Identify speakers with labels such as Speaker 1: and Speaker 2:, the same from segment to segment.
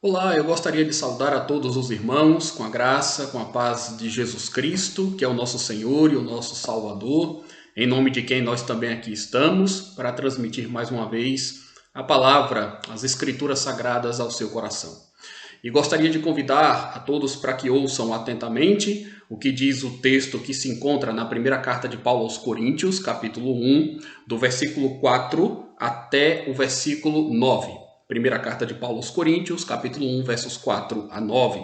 Speaker 1: Olá, eu gostaria de saudar a todos os irmãos com a graça, com a paz de Jesus Cristo, que é o nosso Senhor e o nosso Salvador, em nome de quem nós também aqui estamos, para transmitir mais uma vez a palavra, as Escrituras Sagradas ao seu coração. E gostaria de convidar a todos para que ouçam atentamente o que diz o texto que se encontra na primeira carta de Paulo aos Coríntios, capítulo 1, do versículo 4 até o versículo 9. Primeira carta de Paulo aos Coríntios, capítulo 1, versos 4 a 9.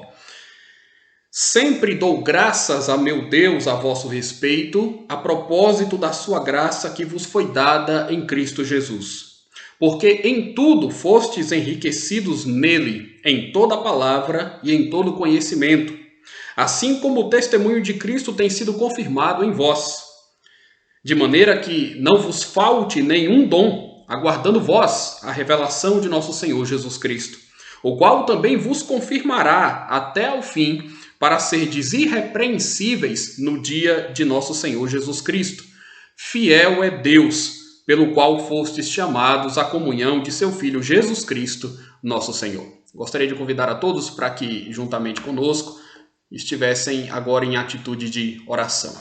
Speaker 1: Sempre dou graças a meu Deus a vosso respeito, a propósito da sua graça que vos foi dada em Cristo Jesus. Porque em tudo fostes enriquecidos nele, em toda palavra e em todo conhecimento, assim como o testemunho de Cristo tem sido confirmado em vós, de maneira que não vos falte nenhum dom, aguardando vós a revelação de nosso Senhor Jesus Cristo, o qual também vos confirmará até ao fim, para serdes irrepreensíveis no dia de nosso Senhor Jesus Cristo. Fiel é Deus, pelo qual fostes chamados à comunhão de seu Filho Jesus Cristo, nosso Senhor. Gostaria de convidar a todos para que, juntamente conosco, estivessem agora em atitude de oração.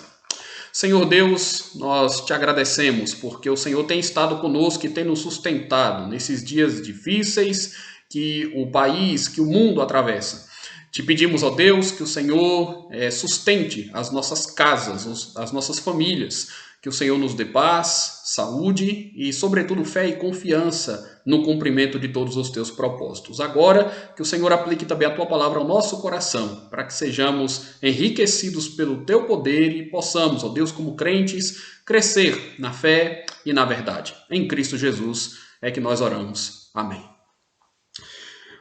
Speaker 1: Senhor Deus, nós te agradecemos porque o Senhor tem estado conosco e tem nos sustentado nesses dias difíceis que o país, que o mundo atravessa. Te pedimos, ó Deus, que o Senhor sustente as nossas casas, as nossas famílias, que o Senhor nos dê paz, saúde e, sobretudo, fé e confiança no cumprimento de todos os teus propósitos. Agora, que o Senhor aplique também a tua palavra ao nosso coração, para que sejamos enriquecidos pelo teu poder e possamos, ó Deus, como crentes, crescer na fé e na verdade. Em Cristo Jesus é que nós oramos. Amém.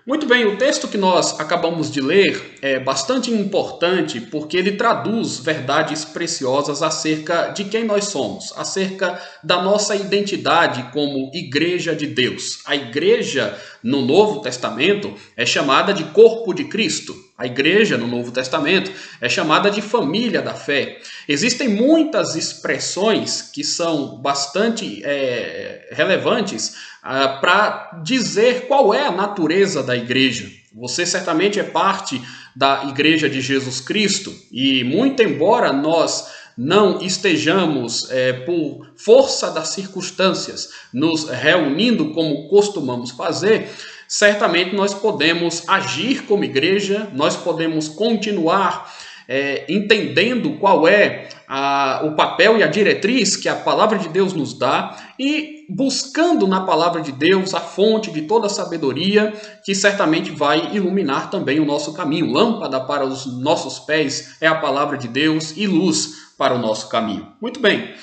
Speaker 1: Muito bem, o texto que nós acabamos de ler é bastante importante porque ele traduz verdades preciosas acerca de quem nós somos, acerca da nossa identidade como Igreja de Deus. A igreja no Novo Testamento é chamada de corpo de Cristo. A igreja no Novo Testamento é chamada de família da fé. Existem muitas expressões que são bastante relevantes para dizer qual é a natureza da igreja. Você certamente é parte da Igreja de Jesus Cristo e, muito embora nós não estejamos, por força das circunstâncias, nos reunindo como costumamos fazer, certamente nós podemos agir como igreja, nós podemos continuar entendendo qual é o papel e a diretriz que a palavra de Deus nos dá e buscando na palavra de Deus a fonte de toda a sabedoria que certamente vai iluminar também o nosso caminho. Lâmpada para os nossos pés é a palavra de Deus e luz para o nosso caminho. Muito bem.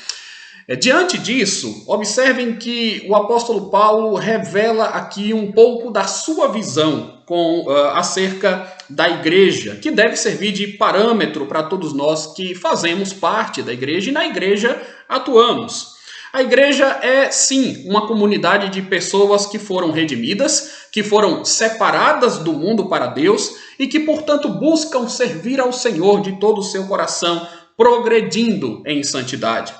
Speaker 1: Diante disso, observem que o apóstolo Paulo revela aqui um pouco da sua visão acerca da igreja, que deve servir de parâmetro para todos nós que fazemos parte da igreja e na igreja atuamos. A igreja é, sim, uma comunidade de pessoas que foram redimidas, que foram separadas do mundo para Deus e que, portanto, buscam servir ao Senhor de todo o seu coração, progredindo em santidade.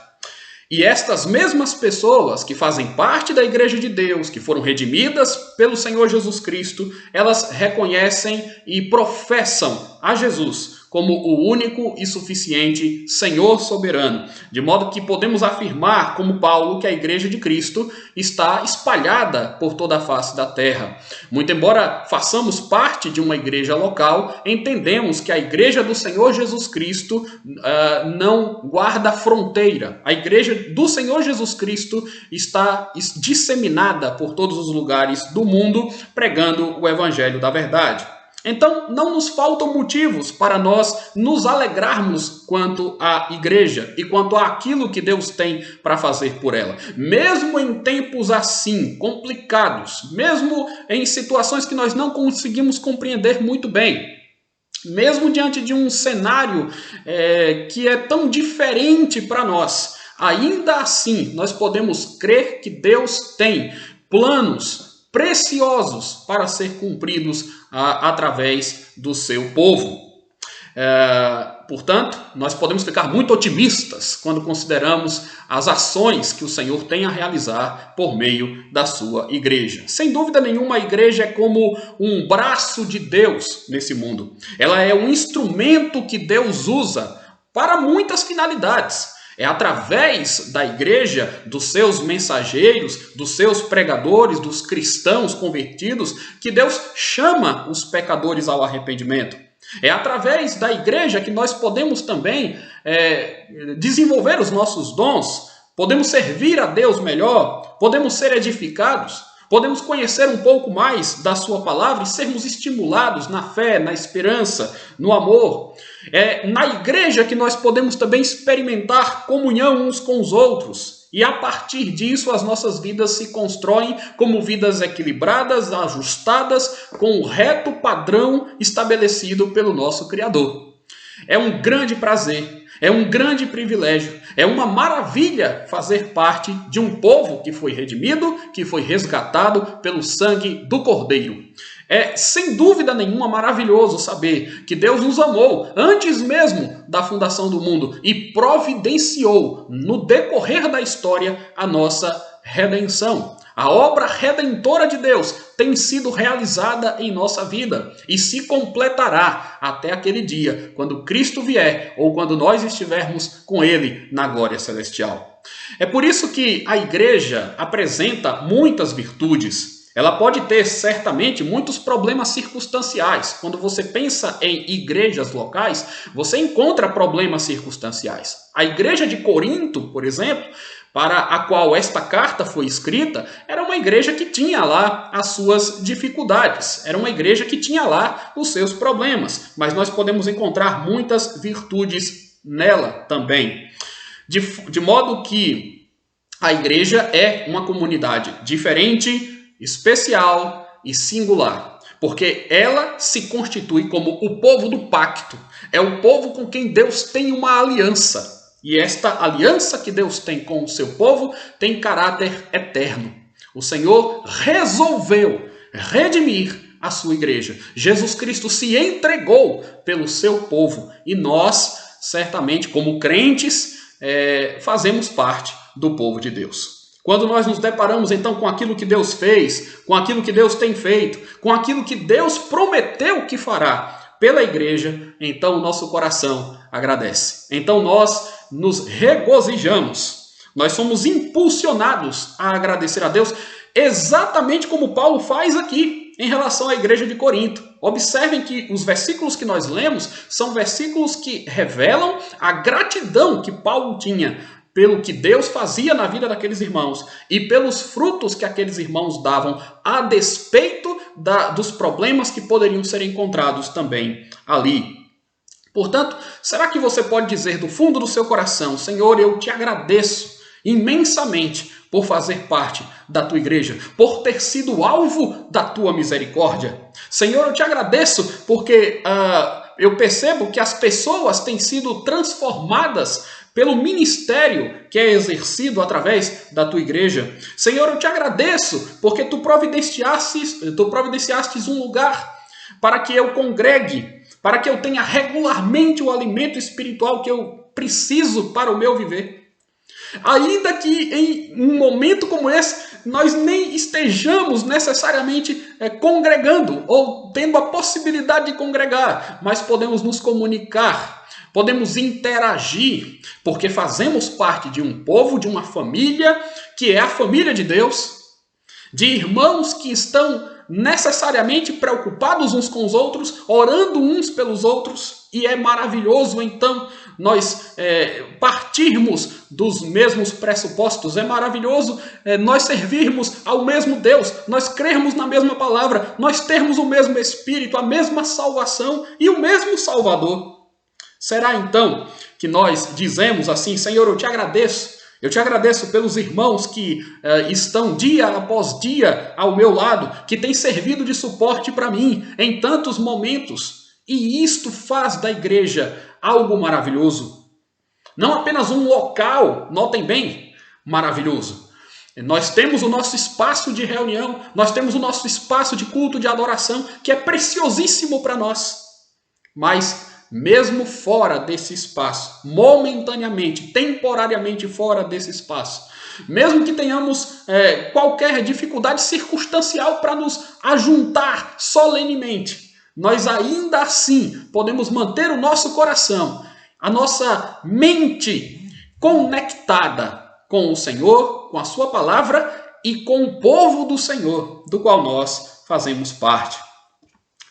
Speaker 1: E estas mesmas pessoas que fazem parte da Igreja de Deus, que foram redimidas pelo Senhor Jesus Cristo, elas reconhecem e professam a Jesus como o único e suficiente Senhor soberano. De modo que podemos afirmar, como Paulo, que a Igreja de Cristo está espalhada por toda a face da terra. Muito embora façamos parte de uma igreja local, entendemos que a Igreja do Senhor Jesus Cristo não guarda fronteira. A Igreja do Senhor Jesus Cristo está disseminada por todos os lugares do mundo, pregando o Evangelho da verdade. Então, não nos faltam motivos para nós nos alegrarmos quanto à igreja e quanto àquilo que Deus tem para fazer por ela. Mesmo em tempos assim, complicados, mesmo em situações que nós não conseguimos compreender muito bem, mesmo diante de um cenário que é tão diferente para nós, ainda assim nós podemos crer que Deus tem planos preciosos para ser cumpridos através do seu povo. Portanto, nós podemos ficar muito otimistas quando consideramos as ações que o Senhor tem a realizar por meio da sua igreja. Sem dúvida nenhuma, a igreja é como um braço de Deus nesse mundo. Ela é um instrumento que Deus usa para muitas finalidades. É através da igreja, dos seus mensageiros, dos seus pregadores, dos cristãos convertidos, que Deus chama os pecadores ao arrependimento. É através da igreja que nós podemos também desenvolver os nossos dons, podemos servir a Deus melhor, podemos ser edificados, podemos conhecer um pouco mais da sua palavra e sermos estimulados na fé, na esperança, no amor. É na igreja que nós podemos também experimentar comunhão uns com os outros. E a partir disso as nossas vidas se constroem como vidas equilibradas, ajustadas, com o reto padrão estabelecido pelo nosso Criador. É um grande prazer, é um grande privilégio, é uma maravilha fazer parte de um povo que foi redimido, que foi resgatado pelo sangue do Cordeiro. É sem dúvida nenhuma maravilhoso saber que Deus nos amou antes mesmo da fundação do mundo e providenciou no decorrer da história a nossa redenção. A obra redentora de Deus tem sido realizada em nossa vida e se completará até aquele dia, quando Cristo vier ou quando nós estivermos com Ele na glória celestial. É por isso que a igreja apresenta muitas virtudes. Ela pode ter, certamente, muitos problemas circunstanciais. Quando você pensa em igrejas locais, você encontra problemas circunstanciais. A igreja de Corinto, por exemplo, para a qual esta carta foi escrita, era uma igreja que tinha lá as suas dificuldades. Era uma igreja que tinha lá os seus problemas. Mas nós podemos encontrar muitas virtudes nela também. De modo que a igreja é uma comunidade diferente, especial e singular, porque ela se constitui como o povo do pacto, é o povo com quem Deus tem uma aliança, e esta aliança que Deus tem com o seu povo tem caráter eterno. O Senhor resolveu redimir a sua igreja. Jesus Cristo se entregou pelo seu povo, e nós, certamente, como crentes, fazemos parte do povo de Deus. Quando nós nos deparamos então com aquilo que Deus fez, com aquilo que Deus tem feito, com aquilo que Deus prometeu que fará pela igreja, então o nosso coração agradece. Então nós nos regozijamos. Nós somos impulsionados a agradecer a Deus, exatamente como Paulo faz aqui em relação à igreja de Corinto. Observem que os versículos que nós lemos são versículos que revelam a gratidão que Paulo tinha pelo que Deus fazia na vida daqueles irmãos e pelos frutos que aqueles irmãos davam, a despeito dos problemas que poderiam ser encontrados também ali. Portanto, será que você pode dizer do fundo do seu coração: Senhor, eu te agradeço imensamente por fazer parte da tua igreja, por ter sido alvo da tua misericórdia? Senhor, eu te agradeço porque eu percebo que as pessoas têm sido transformadas pelo ministério que é exercido através da tua igreja. Senhor, eu te agradeço porque tu providenciastes um lugar para que eu congregue, para que eu tenha regularmente o alimento espiritual que eu preciso para o meu viver. Ainda que em um momento como esse, nós nem estejamos necessariamente congregando ou tendo a possibilidade de congregar, mas podemos nos comunicar, podemos interagir, porque fazemos parte de um povo, de uma família, que é a família de Deus, de irmãos que estão necessariamente preocupados uns com os outros, orando uns pelos outros, e é maravilhoso então nós partirmos dos mesmos pressupostos, é maravilhoso nós servirmos ao mesmo Deus, nós crermos na mesma palavra, nós termos o mesmo Espírito, a mesma salvação e o mesmo Salvador. Será então que nós dizemos assim: Senhor, eu te agradeço pelos irmãos que estão dia após dia ao meu lado, que têm servido de suporte para mim em tantos momentos. E isto faz da igreja algo maravilhoso. Não apenas um local, notem bem, maravilhoso. Nós temos o nosso espaço de reunião, nós temos o nosso espaço de culto, de adoração, que é preciosíssimo para nós. Mas mesmo fora desse espaço, momentaneamente, temporariamente fora desse espaço, mesmo que tenhamos qualquer dificuldade circunstancial para nos ajuntar solenemente, nós ainda assim podemos manter o nosso coração, a nossa mente conectada com o Senhor, com a sua palavra e com o povo do Senhor, do qual nós fazemos parte.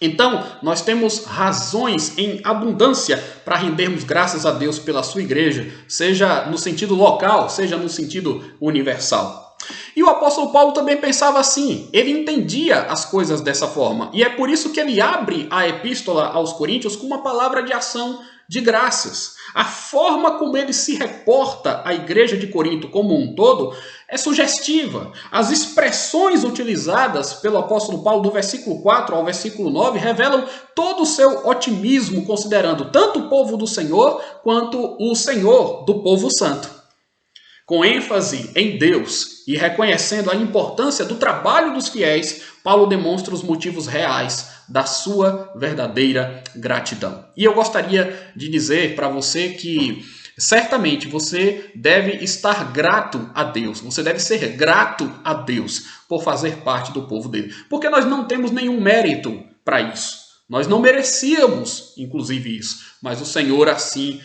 Speaker 1: Então, nós temos razões em abundância para rendermos graças a Deus pela sua igreja, seja no sentido local, seja no sentido universal. E o apóstolo Paulo também pensava assim, ele entendia as coisas dessa forma. E é por isso que ele abre a epístola aos Coríntios com uma palavra de ação de graças. A forma como ele se reporta à igreja de Corinto como um todo é sugestiva. As expressões utilizadas pelo apóstolo Paulo do versículo 4 ao versículo 9 revelam todo o seu otimismo, considerando tanto o povo do Senhor quanto o Senhor do povo santo. Com ênfase em Deus e reconhecendo a importância do trabalho dos fiéis, Paulo demonstra os motivos reais da sua verdadeira gratidão. E eu gostaria de dizer para você que certamente você deve estar grato a Deus, você deve ser grato a Deus por fazer parte do povo dele, porque nós não temos nenhum mérito para isso. Nós não merecíamos, inclusive, isso, mas o Senhor assim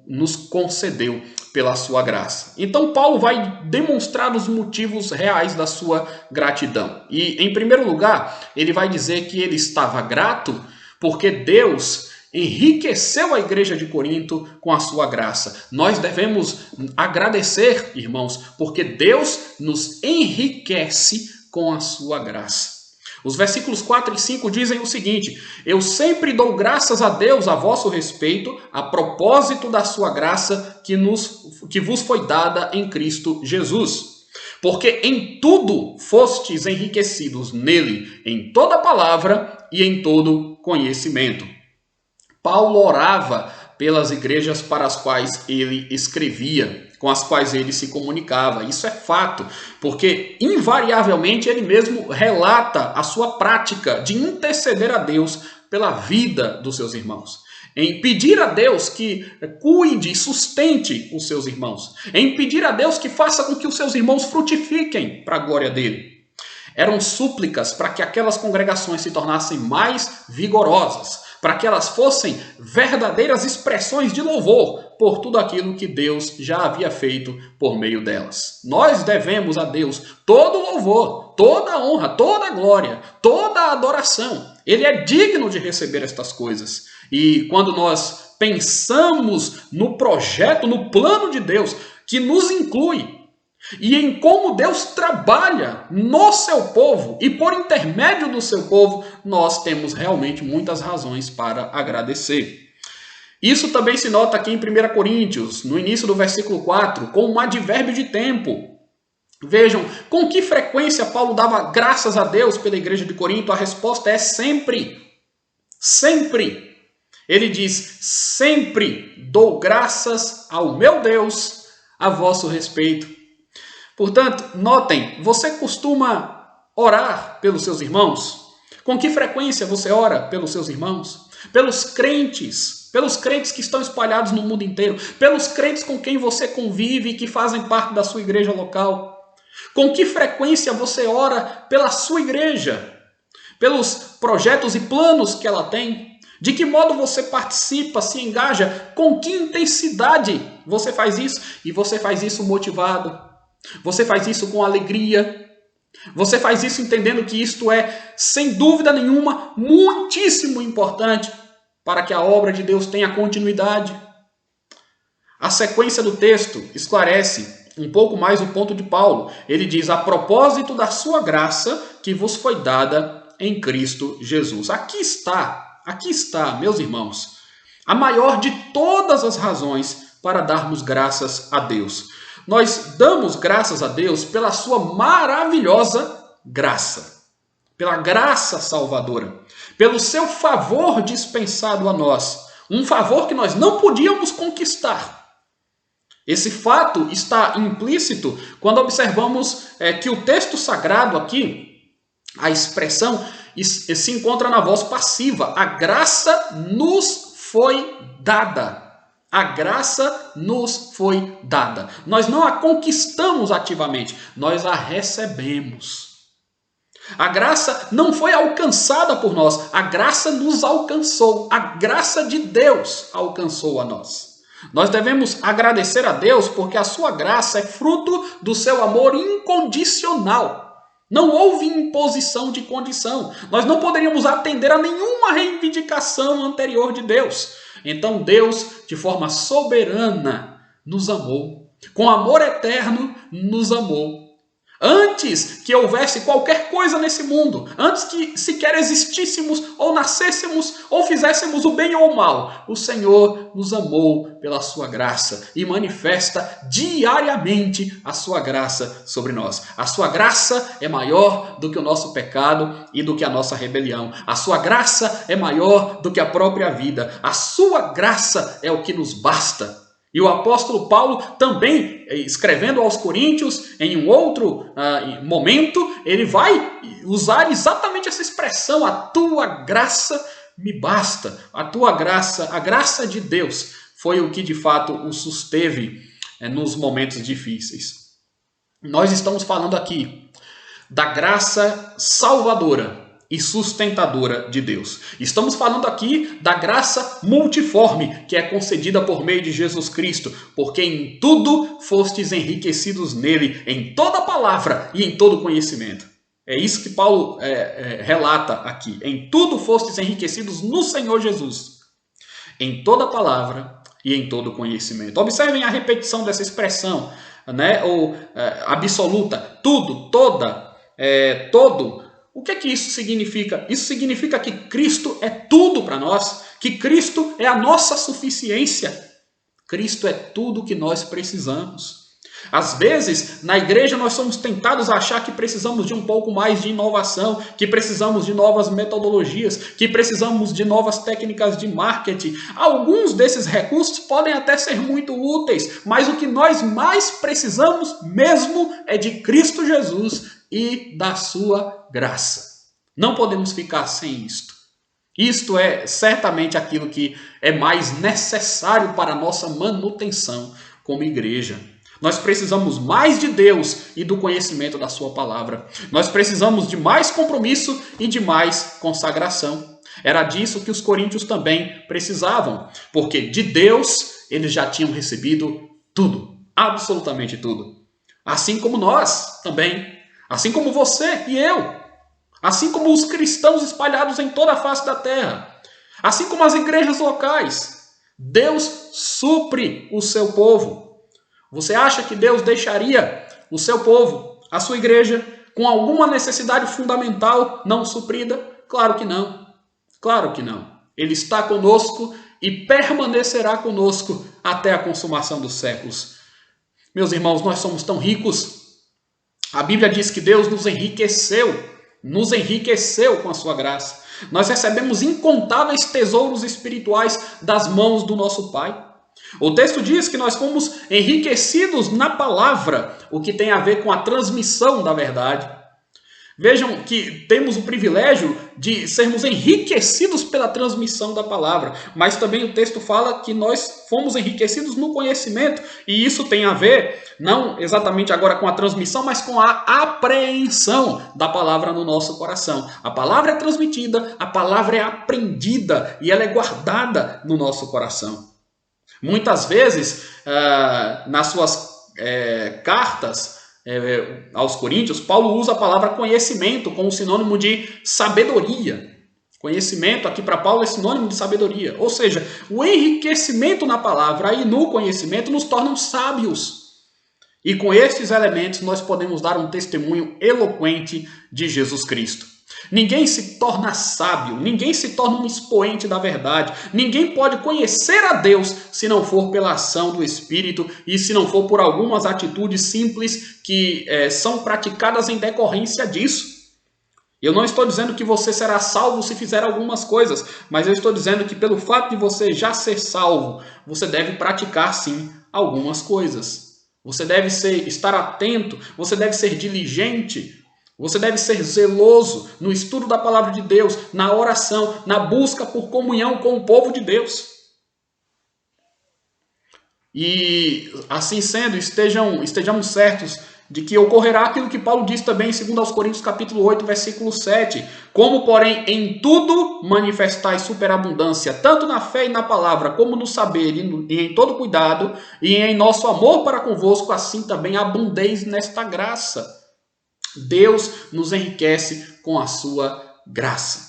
Speaker 1: nos concedeu pela sua graça. Então Paulo vai demonstrar os motivos reais da sua gratidão. E, em primeiro lugar, ele vai dizer que ele estava grato porque Deus enriqueceu a igreja de Corinto com a sua graça. Nós devemos agradecer, irmãos, porque Deus nos enriquece com a sua graça. Os versículos 4 e 5 dizem o seguinte: eu sempre dou graças a Deus a vosso respeito, a propósito da sua graça que vos foi dada em Cristo Jesus. Porque em tudo fostes enriquecidos nele, em toda palavra e em todo conhecimento. Paulo orava pelas igrejas para as quais ele escrevia, com as quais ele se comunicava. Isso é fato, porque invariavelmente ele mesmo relata a sua prática de interceder a Deus pela vida dos seus irmãos. Em pedir a Deus que cuide e sustente os seus irmãos. Em pedir a Deus que faça com que os seus irmãos frutifiquem para a glória dele. Eram súplicas para que aquelas congregações se tornassem mais vigorosas, para que elas fossem verdadeiras expressões de louvor por tudo aquilo que Deus já havia feito por meio delas. Nós devemos a Deus todo louvor, toda honra, toda glória, toda adoração. Ele é digno de receber estas coisas. E quando nós pensamos no projeto, no plano de Deus, que nos inclui, e em como Deus trabalha no seu povo e por intermédio do seu povo, nós temos realmente muitas razões para agradecer. Isso também se nota aqui em 1 Coríntios, no início do versículo 4, com um advérbio de tempo. Vejam, com que frequência Paulo dava graças a Deus pela igreja de Corinto? A resposta é sempre. Sempre. Ele diz, sempre dou graças ao meu Deus a vosso respeito. Portanto, notem, você costuma orar pelos seus irmãos? Com que frequência você ora pelos seus irmãos? Pelos crentes que estão espalhados no mundo inteiro, pelos crentes com quem você convive e que fazem parte da sua igreja local. Com que frequência você ora pela sua igreja? Pelos projetos e planos que ela tem? De que modo você participa, se engaja? Com que intensidade você faz isso? E você faz isso motivado. Você faz isso com alegria. Você faz isso entendendo que isto é, sem dúvida nenhuma, muitíssimo importante para que a obra de Deus tenha continuidade. A sequência do texto esclarece um pouco mais o ponto de Paulo. Ele diz, a propósito da sua graça que vos foi dada em Cristo Jesus. Aqui está, meus irmãos, a maior de todas as razões para darmos graças a Deus. Nós damos graças a Deus pela sua maravilhosa graça, pela graça salvadora, pelo seu favor dispensado a nós, um favor que nós não podíamos conquistar. Esse fato está implícito quando observamos que o texto sagrado aqui, a expressão se encontra na voz passiva. A graça nos foi dada. A graça nos foi dada. Nós não a conquistamos ativamente, nós a recebemos. A graça não foi alcançada por nós, a graça nos alcançou. A graça de Deus alcançou a nós. Nós devemos agradecer a Deus porque a sua graça é fruto do seu amor incondicional. Não houve imposição de condição. Nós não poderíamos atender a nenhuma reivindicação anterior de Deus. Então Deus, de forma soberana, nos amou. Com amor eterno, nos amou. Antes que houvesse qualquer coisa nesse mundo, antes que sequer existíssemos, ou nascêssemos, ou fizéssemos o bem ou o mal, o Senhor nos amou pela sua graça e manifesta diariamente a sua graça sobre nós. A sua graça é maior do que o nosso pecado e do que a nossa rebelião. A sua graça é maior do que a própria vida. A sua graça é o que nos basta. E o apóstolo Paulo também, escrevendo aos Coríntios, em um outro momento, ele vai usar exatamente essa expressão: a tua graça me basta. A tua graça, a graça de Deus, foi o que de fato o susteve nos momentos difíceis. Nós estamos falando aqui da graça salvadora e sustentadora de Deus. Estamos falando aqui da graça multiforme que é concedida por meio de Jesus Cristo, porque em tudo fostes enriquecidos nele, em toda palavra e em todo conhecimento. É isso que Paulo relata aqui. Em tudo fostes enriquecidos no Senhor Jesus, em toda palavra e em todo conhecimento. Observem a repetição dessa expressão, né? Ou absoluta, tudo, toda, todo. O que é que isso significa? Isso significa que Cristo é tudo para nós, que Cristo é a nossa suficiência. Cristo é tudo que nós precisamos. Às vezes, na igreja, nós somos tentados a achar que precisamos de um pouco mais de inovação, que precisamos de novas metodologias, que precisamos de novas técnicas de marketing. Alguns desses recursos podem até ser muito úteis, mas o que nós mais precisamos mesmo é de Cristo Jesus e da sua graça. Não podemos ficar sem isto. Isto é certamente aquilo que é mais necessário para a nossa manutenção como igreja. Nós precisamos mais de Deus e do conhecimento da sua palavra. Nós precisamos de mais compromisso e de mais consagração. Era disso que os coríntios também precisavam, porque de Deus eles já tinham recebido tudo, absolutamente tudo. Assim como nós também. Assim como você e eu. Assim como os cristãos espalhados em toda a face da terra. Assim como as igrejas locais. Deus supre o seu povo. Você acha que Deus deixaria o seu povo, a sua igreja, com alguma necessidade fundamental não suprida? Claro que não. Claro que não. Ele está conosco e permanecerá conosco até a consumação dos séculos. Meus irmãos, nós somos tão ricos. A Bíblia diz que Deus nos enriqueceu com a sua graça. Nós recebemos incontáveis tesouros espirituais das mãos do nosso Pai. O texto diz que nós fomos enriquecidos na palavra, o que tem a ver com a transmissão da verdade. Vejam que temos o privilégio de sermos enriquecidos pela transmissão da palavra, mas também o texto fala que nós fomos enriquecidos no conhecimento, e isso tem a ver, não exatamente agora com a transmissão, mas com a apreensão da palavra no nosso coração. A palavra é transmitida, a palavra é aprendida e ela é guardada no nosso coração. Muitas vezes, nas suas cartas aos Coríntios, Paulo usa a palavra conhecimento como sinônimo de sabedoria. Conhecimento aqui para Paulo é sinônimo de sabedoria. Ou seja, o enriquecimento na palavra e no conhecimento nos tornam sábios. E com estes elementos nós podemos dar um testemunho eloquente de Jesus Cristo. Ninguém se torna sábio, ninguém se torna um expoente da verdade, ninguém pode conhecer a Deus se não for pela ação do Espírito e se não for por algumas atitudes simples que são praticadas em decorrência disso. Eu não estou dizendo que você será salvo se fizer algumas coisas, mas eu estou dizendo que pelo fato de você já ser salvo, você deve praticar sim algumas coisas. Você deve estar atento, você deve ser diligente. Você deve ser zeloso no estudo da palavra de Deus, na oração, na busca por comunhão com o povo de Deus. E assim sendo, estejamos certos de que ocorrerá aquilo que Paulo diz também em 2 Coríntios capítulo 8, versículo 7. Como, porém, em tudo manifestais superabundância, tanto na fé e na palavra, como no saber e em todo cuidado, e em nosso amor para convosco, assim também abundeis nesta graça. Deus nos enriquece com a sua graça.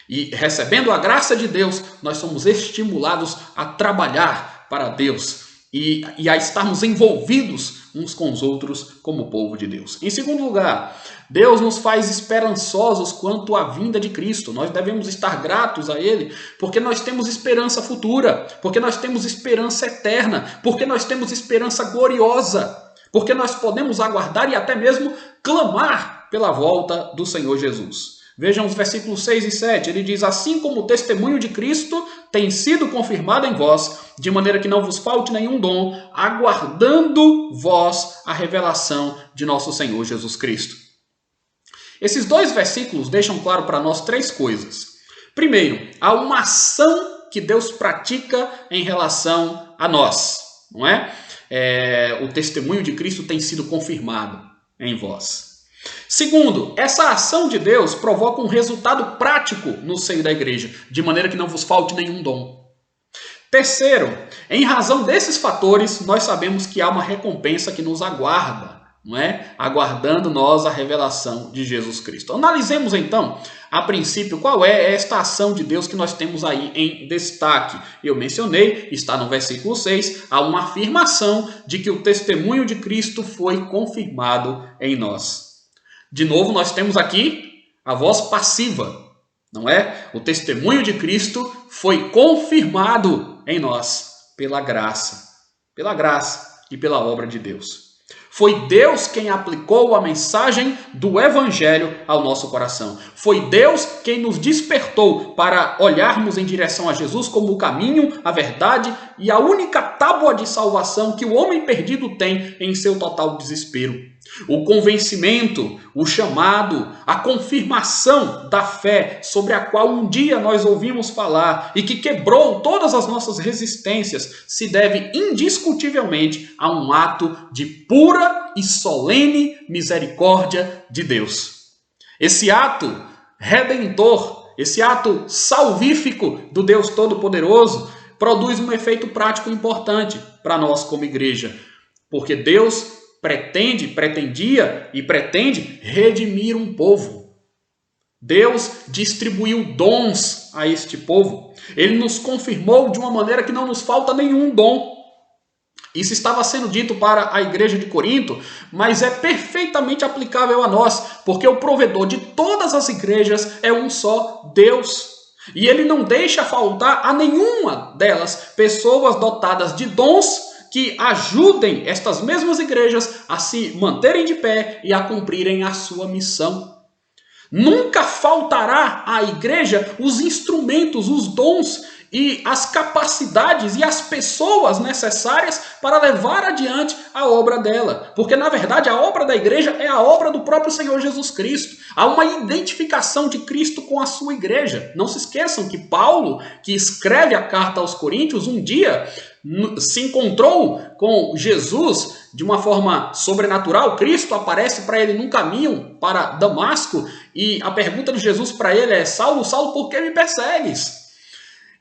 Speaker 1: E recebendo a graça de Deus, nós somos estimulados a trabalhar para Deus e a estarmos envolvidos uns com os outros como povo de Deus. Em segundo lugar, Deus nos faz esperançosos quanto à vinda de Cristo. Nós devemos estar gratos a Ele porque nós temos esperança futura, porque nós temos esperança eterna, porque nós temos esperança gloriosa, porque nós podemos aguardar e até mesmo clamar pela volta do Senhor Jesus. Vejam os versículos 6 e 7, ele diz: assim como o testemunho de Cristo tem sido confirmado em vós, de maneira que não vos falte nenhum dom, aguardando vós a revelação de nosso Senhor Jesus Cristo. Esses dois versículos deixam claro para nós três coisas. Primeiro, há uma ação que Deus pratica em relação a nós, não é? O testemunho de Cristo tem sido confirmado em vós. Segundo, essa ação de Deus provoca um resultado prático no seio da igreja, de maneira que não vos falte nenhum dom. Terceiro, em razão desses fatores, nós sabemos que há uma recompensa que nos aguarda, não é? Aguardando nós a revelação de Jesus Cristo. Analisemos então, a princípio, qual é esta ação de Deus que nós temos aí em destaque. Eu mencionei, está no versículo 6, há uma afirmação de que o testemunho de Cristo foi confirmado em nós. De novo, nós temos aqui a voz passiva, não é? O testemunho de Cristo foi confirmado em nós pela graça e pela obra de Deus. Foi Deus quem aplicou a mensagem do Evangelho ao nosso coração. Foi Deus quem nos despertou para olharmos em direção a Jesus como o caminho, a verdade e a única tábua de salvação que o homem perdido tem em seu total desespero. O convencimento, o chamado, a confirmação da fé sobre a qual um dia nós ouvimos falar e que quebrou todas as nossas resistências se deve indiscutivelmente a um ato de pura e solene misericórdia de Deus. Esse ato redentor, esse ato salvífico do Deus Todo-Poderoso produz um efeito prático importante para nós como igreja, porque Deus pretendia e pretende redimir um povo. Deus distribuiu dons a este povo. Ele nos confirmou de uma maneira que não nos falta nenhum dom. Isso estava sendo dito para a igreja de Corinto, mas é perfeitamente aplicável a nós, porque o provedor de todas as igrejas é um só Deus. E ele não deixa faltar a nenhuma delas pessoas dotadas de dons que ajudem estas mesmas igrejas a se manterem de pé e a cumprirem a sua missão. Nunca faltará à igreja os instrumentos, os dons e as capacidades e as pessoas necessárias para levar adiante a obra dela. Porque, na verdade, a obra da igreja é a obra do próprio Senhor Jesus Cristo. Há uma identificação de Cristo com a sua igreja. Não se esqueçam que Paulo, que escreve a carta aos Coríntios, um dia se encontrou com Jesus de uma forma sobrenatural. Cristo aparece para ele num caminho para Damasco e a pergunta de Jesus para ele é: Saulo, Saulo, por que me persegues?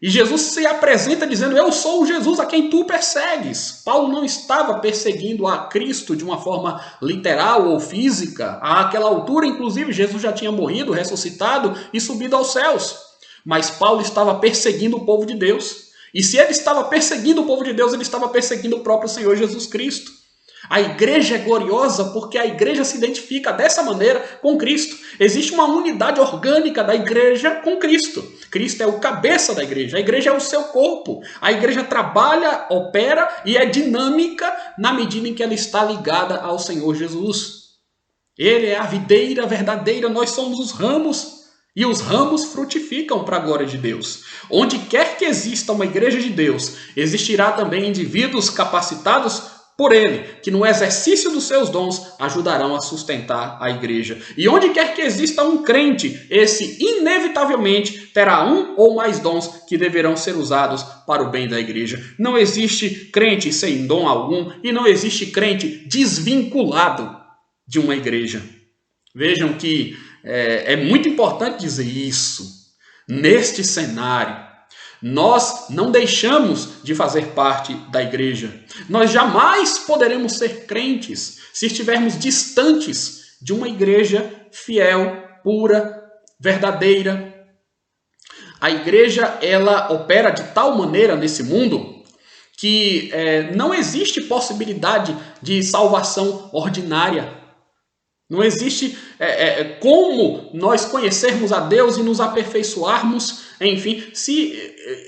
Speaker 1: E Jesus se apresenta dizendo: eu sou o Jesus a quem tu persegues. Paulo não estava perseguindo a Cristo de uma forma literal ou física. Àquela altura, inclusive, Jesus já tinha morrido, ressuscitado e subido aos céus. Mas Paulo estava perseguindo o povo de Deus. E se ele estava perseguindo o povo de Deus, ele estava perseguindo o próprio Senhor Jesus Cristo. A igreja é gloriosa porque a igreja se identifica dessa maneira com Cristo. Existe uma unidade orgânica da igreja com Cristo. Cristo é o cabeça da igreja. A igreja é o seu corpo. A igreja trabalha, opera e é dinâmica na medida em que ela está ligada ao Senhor Jesus. Ele é a videira verdadeira, nós somos os ramos. E os ramos frutificam para a glória de Deus. Onde quer que exista uma igreja de Deus, existirá também indivíduos capacitados por ele, que no exercício dos seus dons ajudarão a sustentar a igreja. E onde quer que exista um crente, esse inevitavelmente terá um ou mais dons que deverão ser usados para o bem da igreja. Não existe crente sem dom algum e não existe crente desvinculado de uma igreja. Vejam que é muito importante dizer isso. Neste cenário, nós não deixamos de fazer parte da igreja. Nós jamais poderemos ser crentes se estivermos distantes de uma igreja fiel, pura, verdadeira. A igreja, ela opera de tal maneira nesse mundo que não existe possibilidade de salvação ordinária. Não existe como nós conhecermos a Deus e nos aperfeiçoarmos, enfim, se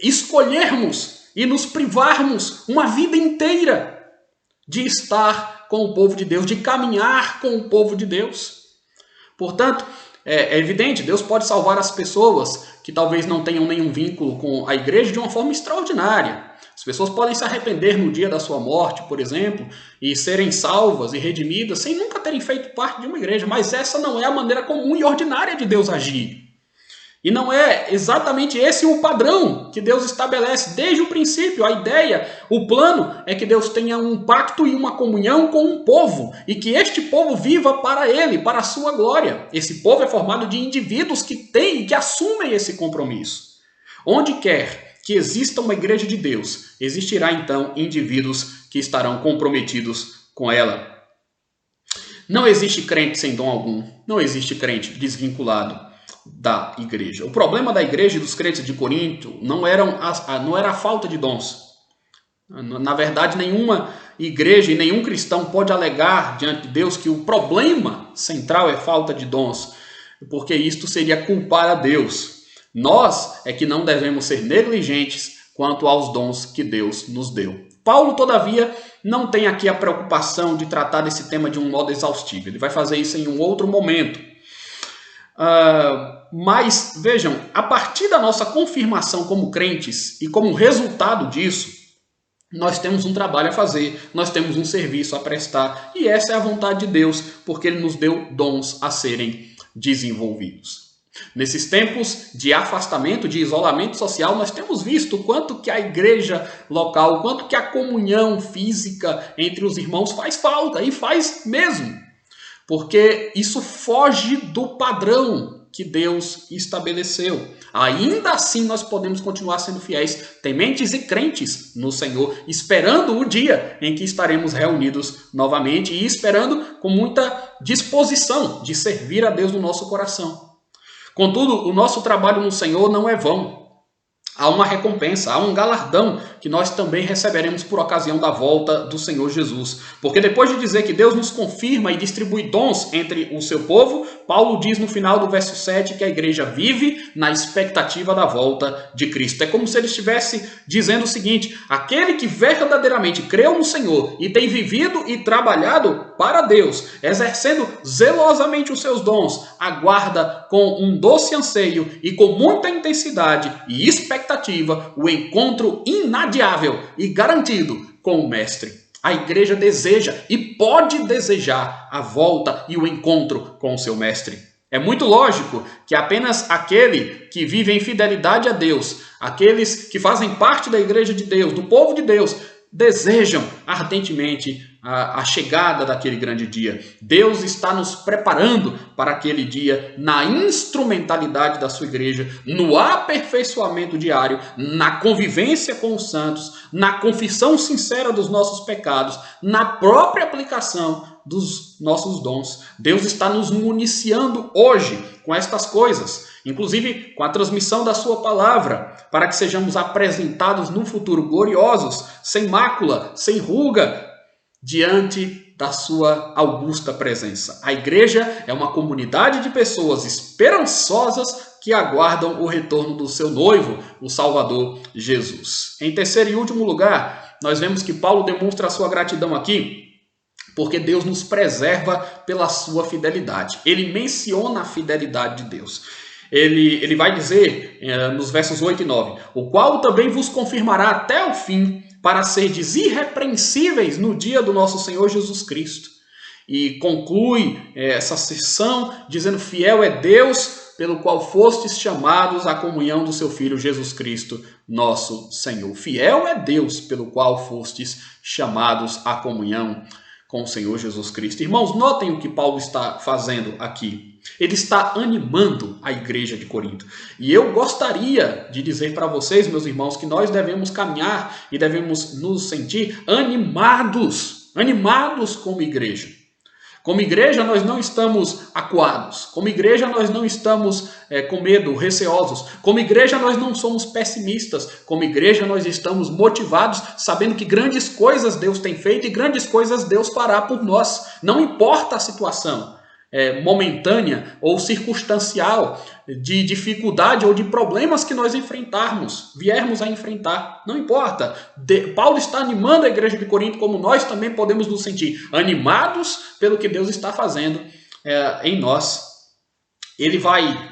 Speaker 1: escolhermos e nos privarmos uma vida inteira de estar com o povo de Deus, de caminhar com o povo de Deus. Portanto, é evidente, Deus pode salvar as pessoas que talvez não tenham nenhum vínculo com a igreja de uma forma extraordinária. As pessoas podem se arrepender no dia da sua morte, por exemplo, e serem salvas e redimidas sem nunca terem feito parte de uma igreja. Mas essa não é a maneira comum e ordinária de Deus agir. E não é exatamente esse o padrão que Deus estabelece desde o princípio. A ideia, o plano é que Deus tenha um pacto e uma comunhão com um povo e que este povo viva para ele, para a sua glória. Esse povo é formado de indivíduos que têm e que assumem esse compromisso. Onde quer que exista uma igreja de Deus, existirá então indivíduos que estarão comprometidos com ela. Não existe crente sem dom algum, não existe crente desvinculado da igreja. O problema da igreja e dos crentes de Corinto não era a falta de dons. Na verdade, nenhuma igreja e nenhum cristão pode alegar diante de Deus que o problema central é falta de dons, porque isto seria culpar a Deus. Nós é que não devemos ser negligentes quanto aos dons que Deus nos deu. Paulo, todavia, não tem aqui a preocupação de tratar desse tema de um modo exaustivo. Ele vai fazer isso em um outro momento. Mas, vejam, a partir da nossa confirmação como crentes e como resultado disso, nós temos um trabalho a fazer, nós temos um serviço a prestar, e essa é a vontade de Deus, porque Ele nos deu dons a serem desenvolvidos. Nesses tempos de afastamento, de isolamento social, nós temos visto o quanto que a igreja local, o quanto que a comunhão física entre os irmãos faz falta, e faz mesmo. Porque isso foge do padrão que Deus estabeleceu. Ainda assim, nós podemos continuar sendo fiéis, tementes e crentes no Senhor, esperando o dia em que estaremos reunidos novamente e esperando com muita disposição de servir a Deus no nosso coração. Contudo, o nosso trabalho no Senhor não é vão. Há uma recompensa, há um galardão que nós também receberemos por ocasião da volta do Senhor Jesus. Porque depois de dizer que Deus nos confirma e distribui dons entre o seu povo, Paulo diz no final do verso 7 que a igreja vive na expectativa da volta de Cristo. É como se ele estivesse dizendo o seguinte: aquele que verdadeiramente creu no Senhor e tem vivido e trabalhado para Deus, exercendo zelosamente os seus dons, aguarda com um doce anseio e com muita intensidade e expectativa o encontro inadiável e garantido com o Mestre. A igreja deseja e pode desejar a volta e o encontro com o seu Mestre. É muito lógico que apenas aquele que vive em fidelidade a Deus, aqueles que fazem parte da igreja de Deus, do povo de Deus, desejam ardentemente a chegada daquele grande dia. Deus está nos preparando para aquele dia na instrumentalidade da sua igreja, no aperfeiçoamento diário, na convivência com os santos, na confissão sincera dos nossos pecados, na própria aplicação dos nossos dons. Deus está nos municiando hoje com estas coisas, inclusive com a transmissão da sua palavra, para que sejamos apresentados no futuro gloriosos, sem mácula, sem ruga, diante da sua augusta presença. A igreja é uma comunidade de pessoas esperançosas que aguardam o retorno do seu noivo, o Salvador Jesus. Em terceiro e último lugar, nós vemos que Paulo demonstra a sua gratidão aqui, porque Deus nos preserva pela sua fidelidade. Ele menciona a fidelidade de Deus. Ele vai dizer nos versos 8 e 9, o qual também vos confirmará até o fim, para serdes irrepreensíveis no dia do nosso Senhor Jesus Cristo. E conclui essa sessão dizendo: fiel é Deus, pelo qual fostes chamados à comunhão do seu Filho Jesus Cristo, nosso Senhor. Fiel é Deus, pelo qual fostes chamados à comunhão com o Senhor Jesus Cristo. Irmãos, notem o que Paulo está fazendo aqui. Ele está animando a igreja de Corinto. E eu gostaria de dizer para vocês, meus irmãos, que nós devemos caminhar e devemos nos sentir animados como igreja. Como igreja, nós não estamos acuados. Como igreja, nós não estamos com medo, receosos. Como igreja, nós não somos pessimistas. Como igreja, nós estamos motivados, sabendo que grandes coisas Deus tem feito e grandes coisas Deus fará por nós. Não importa a situação momentânea ou circunstancial, de dificuldade ou de problemas que nós viermos a enfrentar. Não importa. Paulo está animando a igreja de Corinto, como nós também podemos nos sentir animados pelo que Deus está fazendo em nós.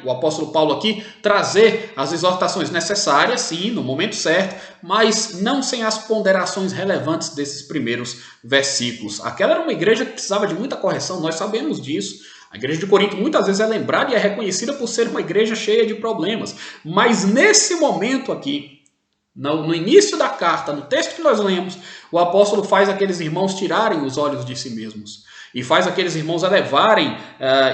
Speaker 1: O apóstolo Paulo aqui, trazer as exortações necessárias, sim, no momento certo, mas não sem as ponderações relevantes desses primeiros versículos. Aquela era uma igreja que precisava de muita correção, nós sabemos disso. A igreja de Corinto muitas vezes é lembrada e é reconhecida por ser uma igreja cheia de problemas. Mas nesse momento aqui, no início da carta, no texto que nós lemos, o apóstolo faz aqueles irmãos tirarem os olhos de si mesmos. E faz aqueles irmãos elevarem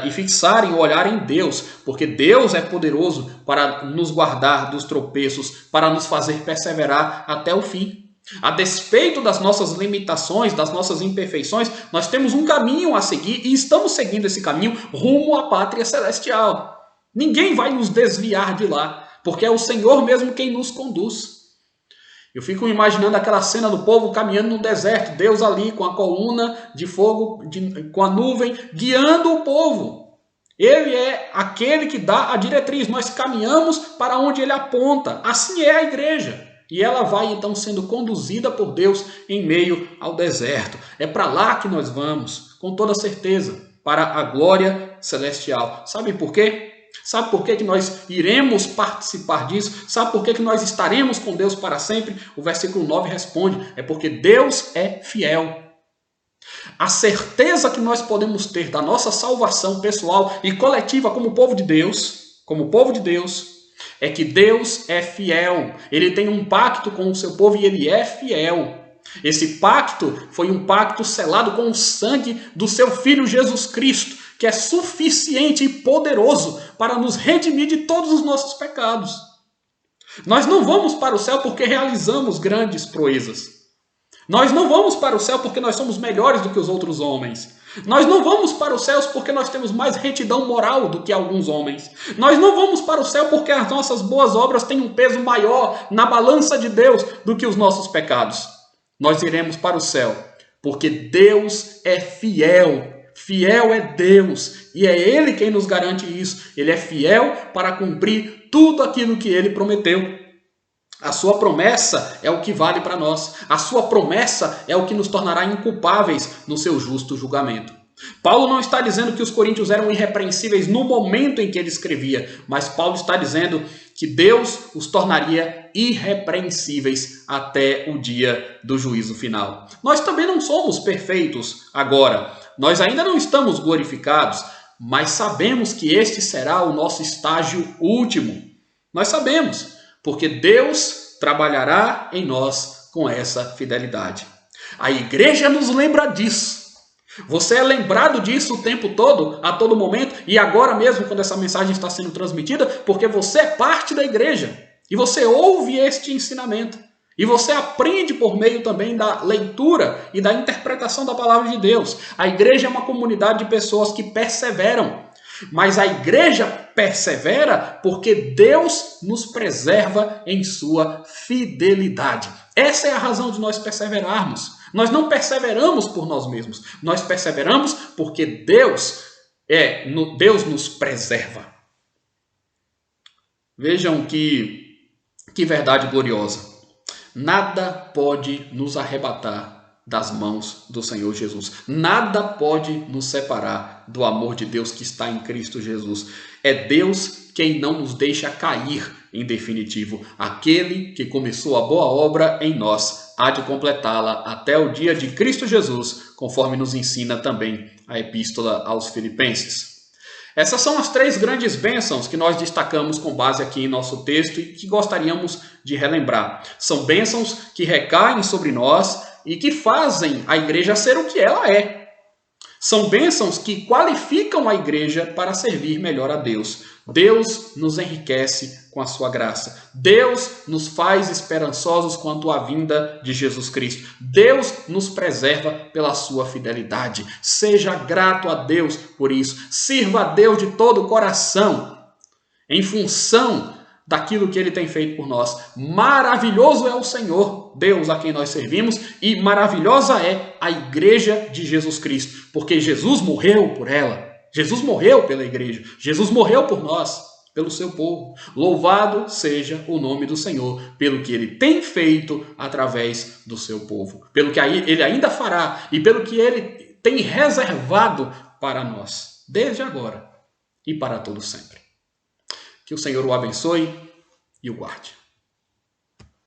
Speaker 1: e fixarem o olhar em Deus, porque Deus é poderoso para nos guardar dos tropeços, para nos fazer perseverar até o fim. A despeito das nossas limitações, das nossas imperfeições, nós temos um caminho a seguir e estamos seguindo esse caminho rumo à pátria celestial. Ninguém vai nos desviar de lá, porque é o Senhor mesmo quem nos conduz. Eu fico imaginando aquela cena do povo caminhando no deserto, Deus ali com a coluna de fogo, com a nuvem, guiando o povo. Ele é aquele que dá a diretriz, nós caminhamos para onde ele aponta. Assim é a igreja. E ela vai então sendo conduzida por Deus em meio ao deserto. É para lá que nós vamos, com toda certeza, para a glória celestial. Sabe por quê? Sabe por que nós iremos participar disso? Sabe por que nós estaremos com Deus para sempre? O versículo 9 responde: é porque Deus é fiel. A certeza que nós podemos ter da nossa salvação pessoal e coletiva como povo de Deus, é que Deus é fiel. Ele tem um pacto com o seu povo e ele é fiel. Esse pacto foi um pacto selado com o sangue do seu Filho Jesus Cristo, que é suficiente e poderoso para nos redimir de todos os nossos pecados. Nós não vamos para o céu porque realizamos grandes proezas. Nós não vamos para o céu porque nós somos melhores do que os outros homens. Nós não vamos para os céus porque nós temos mais retidão moral do que alguns homens. Nós não vamos para o céu porque as nossas boas obras têm um peso maior na balança de Deus do que os nossos pecados. Nós iremos para o céu porque Deus é fiel. Fiel é Deus e é Ele quem nos garante isso. Ele é fiel para cumprir tudo aquilo que Ele prometeu. A sua promessa é o que vale para nós. A sua promessa é o que nos tornará inculpáveis no seu justo julgamento. Paulo não está dizendo que os coríntios eram irrepreensíveis no momento em que ele escrevia, mas Paulo está dizendo que Deus os tornaria irrepreensíveis até o dia do juízo final. Nós também não somos perfeitos agora. Nós ainda não estamos glorificados, mas sabemos que este será o nosso estágio último. Nós sabemos. Porque Deus trabalhará em nós com essa fidelidade. A igreja nos lembra disso. Você é lembrado disso o tempo todo, a todo momento, e agora mesmo quando essa mensagem está sendo transmitida, porque você é parte da igreja. E você ouve este ensinamento. E você aprende por meio também da leitura e da interpretação da palavra de Deus. A igreja é uma comunidade de pessoas que perseveram. Mas a igreja persevera porque Deus nos preserva em sua fidelidade. Essa é a razão de nós perseverarmos. Nós não perseveramos por nós mesmos. Nós perseveramos porque Deus nos preserva. Vejam que verdade gloriosa. Nada pode nos arrebatar das mãos do Senhor Jesus. Nada pode nos separar do amor de Deus que está em Cristo Jesus. É Deus quem não nos deixa cair Em definitivo, aquele que começou a boa obra em nós há de completá-la até o dia de Cristo Jesus, conforme nos ensina também a Epístola aos Filipenses. Essas são as 3 grandes bênçãos que nós destacamos com base aqui em nosso texto e que gostaríamos de relembrar. São bênçãos que recaem sobre nós e que fazem a igreja ser o que ela é. São bênçãos que qualificam a igreja para servir melhor a Deus. Deus nos enriquece com a sua graça. Deus nos faz esperançosos quanto à vinda de Jesus Cristo. Deus nos preserva pela sua fidelidade. Seja grato a Deus por isso. Sirva a Deus de todo o coração, em função daquilo que Ele tem feito por nós. Maravilhoso é o Senhor, Deus a quem nós servimos, e maravilhosa é a igreja de Jesus Cristo, porque Jesus morreu por ela. Jesus morreu pela igreja. Jesus morreu por nós, pelo seu povo. Louvado seja o nome do Senhor, pelo que Ele tem feito através do seu povo, pelo que Ele ainda fará e pelo que Ele tem reservado para nós, desde agora e para todo sempre. Que o Senhor o abençoe e o guarde.